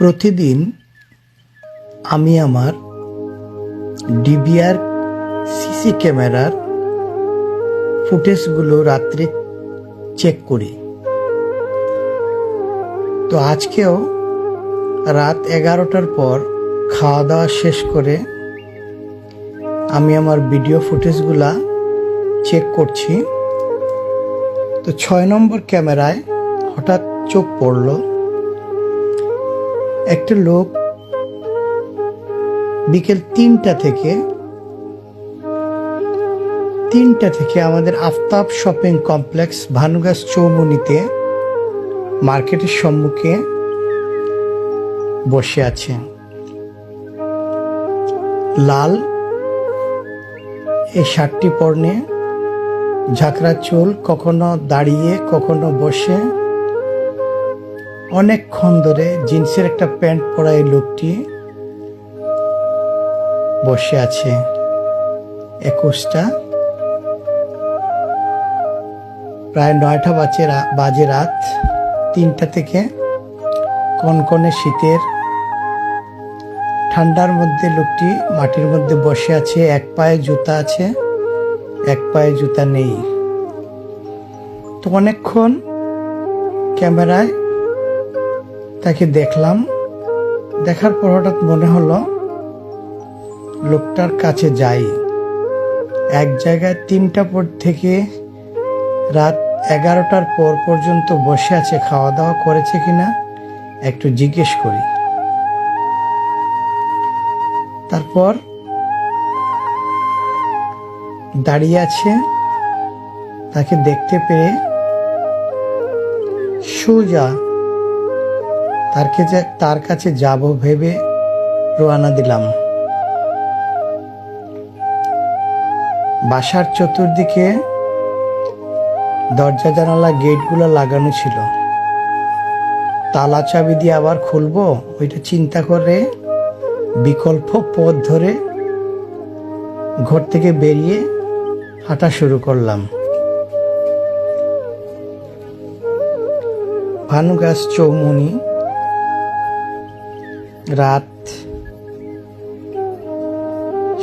প্রতিদিন আমি আমার ডিভিআর সিসি ক্যামেরার ফুটেজগুলো রাত্রে চেক করি। তো আজকেও রাত 11টার পর খাওয়া দাওয়া শেষ করে আমি আমার ভিডিও ফুটেজগুলা চেক করছি। তো 6 নম্বর ক্যামেরায় হঠাৎ চোখ পড়ল, একটা লোক বিকেল 3টা থেকে আমাদের আফতাব শপিং কমপ্লেক্স ভানুগাছ চৌমুনিতে মার্কেটের সম্মুখে বসে আছে। লাল এই শার্টটি পরনে, ঝাঁকড়া চুল, কখনো দাঁড়িয়ে কখনো বসে, অনেকক্ষণ ধরে জিন্সের একটা প্যান্ট পরা এই লোকটি বসে আছে। 21টা প্রায় 9টা বাজে রাত। 3টা থেকে কনকনে শীতের ঠান্ডার মধ্যে লোকটি মাটির মধ্যে বসে আছে। এক পায়ে জুতা আছে, এক পায়ে জুতা নেই। তো অনেকক্ষণ ক্যামেরায় তাকে দেখলাম। দেখার পর হঠাৎ মনে হলো লোকটার কাছে যাই। এক জায়গায় 3টা পর থেকে রাত 11টার পর পর্যন্ত বসে আছে, খাওয়া দাওয়া করেছে কিনা একটু জিজ্ঞেস করি। তারপর দাঁড়িয়ে আছে, তাকে দেখতে পেয়ে সোজা তার কাছে যাব ভেবে রওনা দিলাম। বাসার চতুর্দিকে দরজা জানালা গেটগুলো লাগানো ছিল। তালা চাবি দিয়ে আবার খুলবো ওইটা চিন্তা করে বিকল্প পথ ধরে ঘর থেকে বেরিয়ে হাঁটা শুরু করলাম। ভানুগাছ চৌমুনি, রাত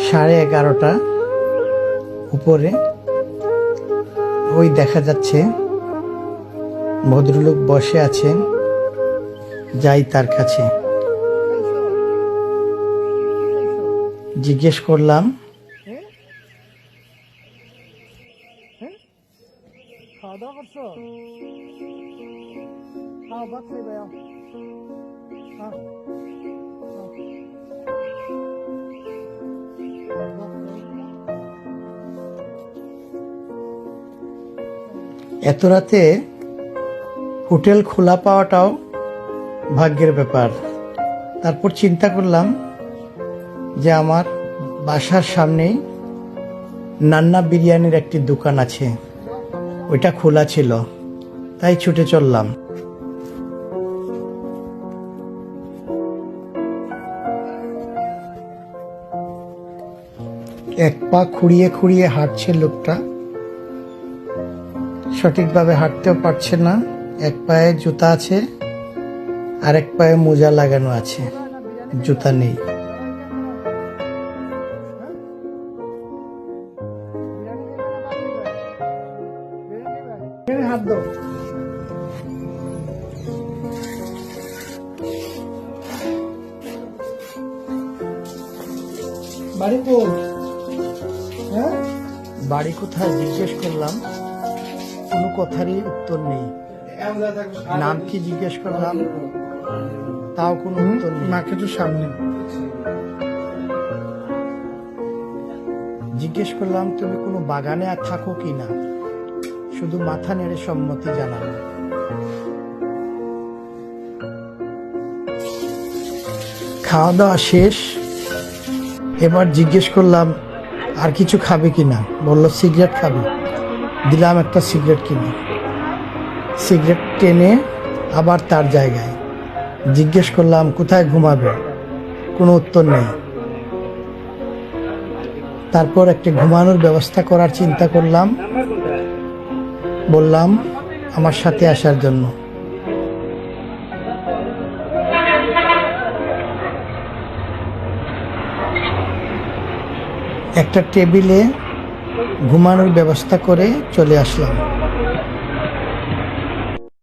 11:30 উপরে। ওই দেখা যাচ্ছে ভদ্রলোক বসে আছেন, যাই তার কাছে। জিজ্ঞেস করলাম, খাওয়া দাওয়া করছো? এত রাতে হোটেল খোলা পাওয়াটাও ভাগ্যের ব্যাপার। তারপর চিন্তা করলাম যে আমার বাসার সামনেই নান্না বিরিয়ানির একটি দোকান আছে, ওইটা খোলা ছিল, তাই ছুটে চললাম। এক পা খুঁড়িয়ে খুঁড়িয়ে হাঁটছে লোকটা, সঠিকভাবে হাঁটতেও পারছে না। এক পায়ে জুতা আছে, আরেক পায়ে মোজা লাগানো আছে, জুতা নেই। বাড়ি কোথায় জিজ্ঞেস করলাম, কোনো কথারই উত্তর নেই। নাম কি জিজ্ঞেস করলাম, তাও কোনো উত্তর নেই। মার্কেটের সামনে জিজ্ঞেস করলাম, তুমি কোনো বাগানে আর থাকো কি না, শুধু মাথা নেড়ে সম্মতি জানালো। খাওয়া দাওয়া শেষ। এবার জিজ্ঞেস করলাম আর কিছু খাবে কিনা, বললো সিগারেট খাবে। দিলাম একটা সিগারেট কিনে। সিগারেট টেনে আবার তার জায়গায়। জিজ্ঞেস করলাম কোথায় ঘুমাবে, কোনো উত্তর নেই। তারপর একটা ঘুমানোর ব্যবস্থা করার চিন্তা করলাম, বললাম আমার সাথে আসার জন্য। একটা টেবিলে ঘুমানোর ব্যবস্থা করে চলে আসলাম।